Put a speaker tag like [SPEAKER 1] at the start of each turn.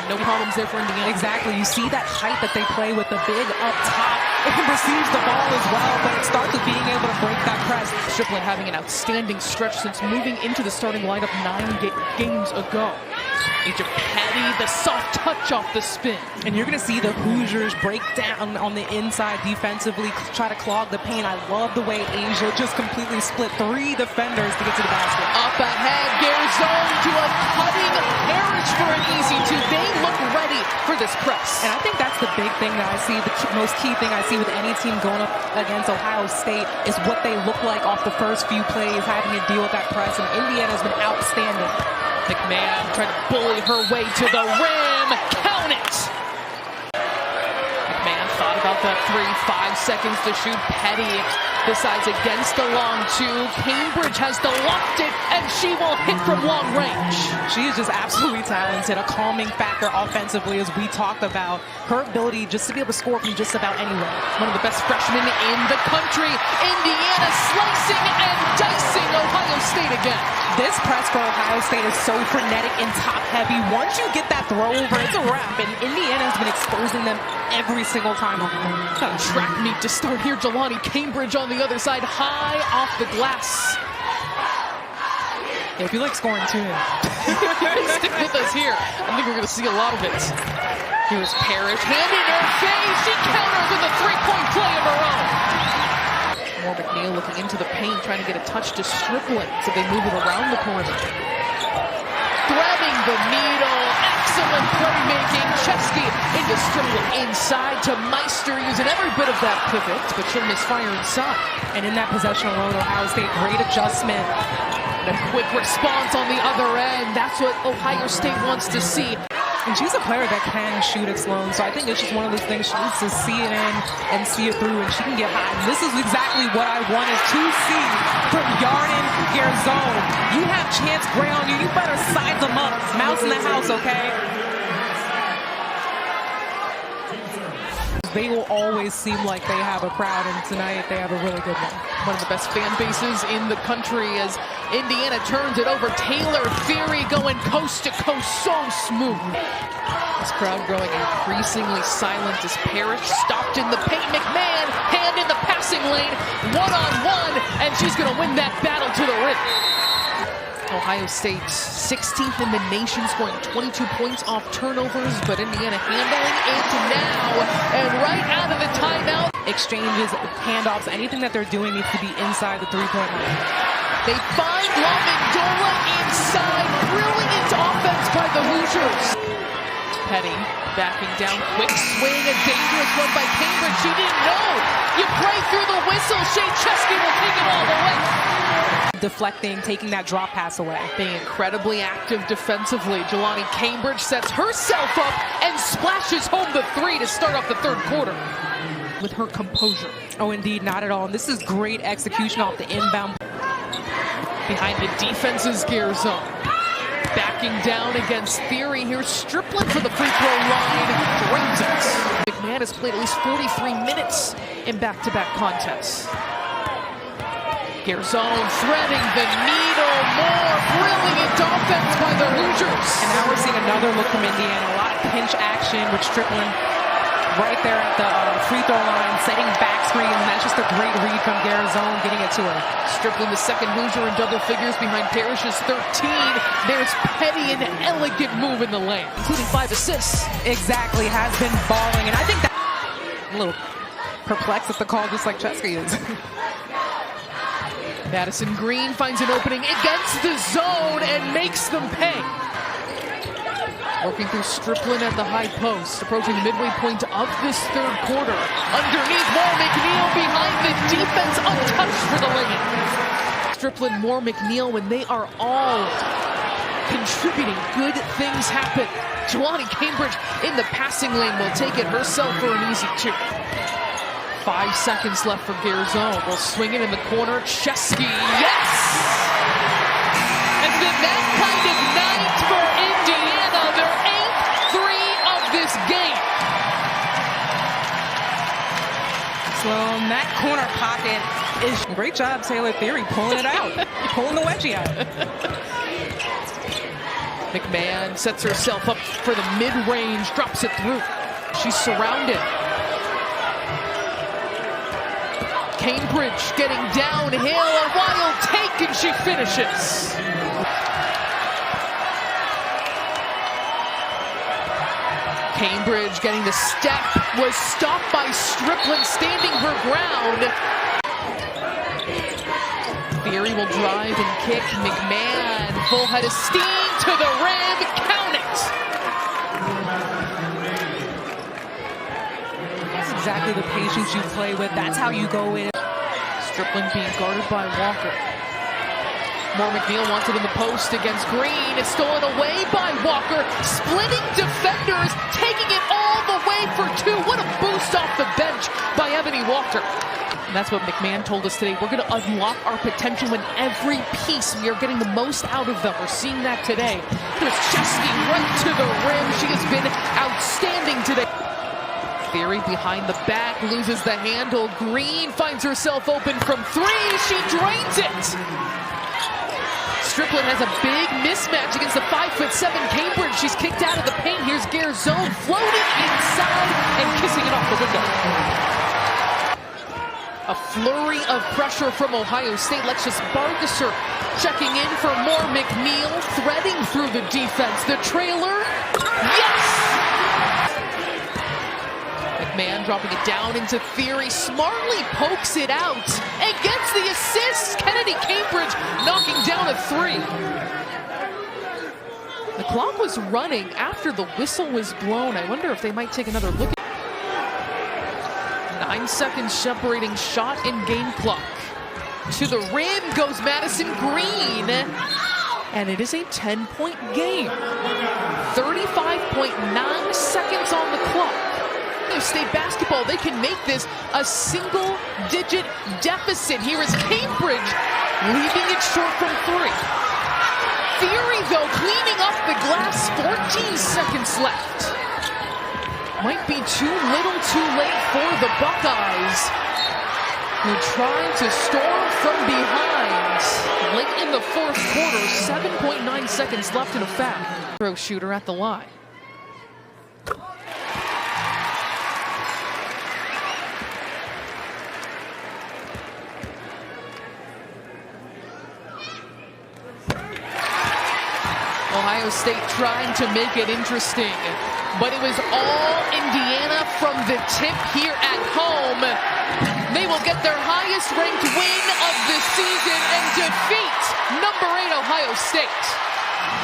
[SPEAKER 1] No problems there for Indiana.
[SPEAKER 2] Exactly. You see that height that they play with the big up top. It receives the ball as well, but it starts with being able to break that press.
[SPEAKER 1] Strickland having an outstanding stretch since moving into the starting lineup 9 games ago. Agent Petty, the soft touch off the spin.
[SPEAKER 2] And you're going to see the Hoosiers break down on the inside defensively, try to clog the paint. I love the way Asia just completely split 3 defenders to get to the basket.
[SPEAKER 1] Up ahead, Garzone to a cutting Parrish for an easy 2. They look ready for this press.
[SPEAKER 2] And I think that's the big thing that I see, the most key thing I see with any team going up against Ohio State is what they look like off the first few plays, having to deal with that press. And Indiana's been outstanding.
[SPEAKER 1] McMahon trying to bully her way to the rim. Count it! McMahon thought about that 3, 5 seconds to shoot. Petty decides against the long 2. Cambridge has locked it, and she will hit from long range.
[SPEAKER 2] She is just absolutely talented, a calming factor offensively, as we talked about. Her ability just to be able to score from just about anywhere.
[SPEAKER 1] One of the best freshmen in the country. Indiana slicing and dicing Ohio State again.
[SPEAKER 2] This press for Ohio State is so frenetic and top-heavy. Once you get that throw over, it's a wrap, and Indiana has been exposing them every single time.
[SPEAKER 1] Got a track meet to start here. Jelani Cambridge on the other side, high off the glass.
[SPEAKER 2] Yeah, if you like scoring, tune in.
[SPEAKER 1] Stick with us here. I think we're going to see a lot of it. Here's Parrish, hand in her face. She counters with a 3-point play of her own. More McNeil looking into the paint, trying to get a touch to Strickland, so they move it around the perimeter. Threading the needle, excellent playmaking. Chesky into Strickland, inside to Meister, using every bit of that pivot, but she'll misfire inside.
[SPEAKER 2] And in that possession alone, Ohio State, great adjustment.
[SPEAKER 1] A quick response on the other end. That's what Ohio State wants to see.
[SPEAKER 2] And she's a player that can shoot at Sloan, so I think it's just one of those things she needs to see it in and see it through, and she can get hot. And this is exactly what I wanted to see from Yarden Garzone. You have Chance Gray on you. You better size them up. Mouse in the house, okay? They will always seem like they have a crowd, and tonight they have a really good one.
[SPEAKER 1] One of the best fan bases in the country as Indiana turns it over. Taylor Theory going coast to coast, so smooth. This crowd growing increasingly silent as Parrish stopped in the paint. McMahon, hand in the passing lane, one-on-one, and she's going to win that battle to the rim. Ohio State 16th in the nation, scoring 22 points off turnovers, but Indiana handling it now, and right out of the timeout.
[SPEAKER 2] Exchanges, handoffs, anything that they're doing needs to be inside the 3-point line.
[SPEAKER 1] They find Lamendola inside, brilliant offense by the Hoosiers. Petty backing down, quick swing, a dangerous one by Cambridge. She didn't know. You play through the whistle. Shea Chesky will take it all the way.
[SPEAKER 2] Deflecting, taking that drop pass away.
[SPEAKER 1] Being incredibly active defensively, Jelani Cambridge sets herself up and splashes home the 3 to start off the 3rd quarter with her composure.
[SPEAKER 2] Oh, indeed, not at all. And this is great execution off the inbound.
[SPEAKER 1] Behind the defense is Garzone. Backing down against Theory. Here's Strickland for the free throw line. Drains it. McMahon has played at least 43 minutes in back-to-back contests. Garzone threading the needle. More brilliant offense by the Hoosiers.
[SPEAKER 2] And now we're seeing another look from Indiana. A lot of pinch action with Strickland right there at the free throw line, setting back screen, and that's just a great read from Garzone, getting it to her.
[SPEAKER 1] Strickland, the second Hoosier in double figures behind Parrish's 13. There's Petty, an elegant move in the lane, including 5 assists.
[SPEAKER 2] Exactly, has been balling, and I think that a little perplexed at the call, just like Chesky is.
[SPEAKER 1] Madison Green finds an opening against the zone and makes them pay. Working through Strickland at the high post, approaching the midway point of this 3rd quarter. Underneath, Moore McNeil behind the defense, untouched for the lane. Strickland, Moore McNeil, when they are all contributing, good things happen. Jelani Cambridge in the passing lane will take it herself for an easy 2. 5 seconds left for Garzone. Will swing it in the corner. Chesky, yes! And then that kind of night for Indiana, their 8th 3 of this game.
[SPEAKER 2] So in that corner pocket is great job, Taylor Theory, pulling it out, pulling the wedgie out.
[SPEAKER 1] McMahon sets herself up for the mid-range, drops it through. She's surrounded. Cambridge getting downhill, a wild take, and she finishes. Cambridge getting the step, was stopped by Striplin, standing her ground. Theory will drive and kick. McMahon, full head of steam to the rim, count it!
[SPEAKER 2] That's exactly the patience you play with. That's how you go in.
[SPEAKER 1] Striplin being guarded by Walker. More McNeil wants it in the post against Green. It's stolen away by Walker. Splitting defenders, taking it all the way for two. What a boost off the bench by Ebony Walker. And that's what McMahon told us today. We're going to unlock our potential in every piece. We are getting the most out of them. We're seeing that today. There's Chesney right to the rim. She has been outstanding today. Theory behind the back, loses the handle. Green finds herself open from three. She drains it. Striplin has a big mismatch against the 5'7" Cambridge. She's kicked out of the paint. Here's Garzone floating inside and kissing it off the window. A flurry of pressure from Ohio State. Alexis Bargesser checking in for more McNeil, threading through the defense. The trailer, yes! McMahon dropping it down into Theory, smartly pokes it out and gets the assist. Kennedy Cambridge knocking down a three. The clock was running after the whistle was blown. I wonder if they might take another look. 9 seconds separating shot and game clock. To the rim goes Madison Green. And it is a 10-point game. 35.9 seconds on the clock. State basketball, they can make this a single-digit deficit. Here is Cambridge leaving it short from three. Theory, though, cleaning up the glass. 14 seconds left. Might be too little too late for the Buckeyes, who tried to storm from behind. Late in the fourth quarter, 7.9 seconds left in a foul. Throw shooter at the line. Ohio State trying to make it interesting, but it was all Indiana from the tip here at home. They will get their highest ranked win of the season and defeat number 8 Ohio State.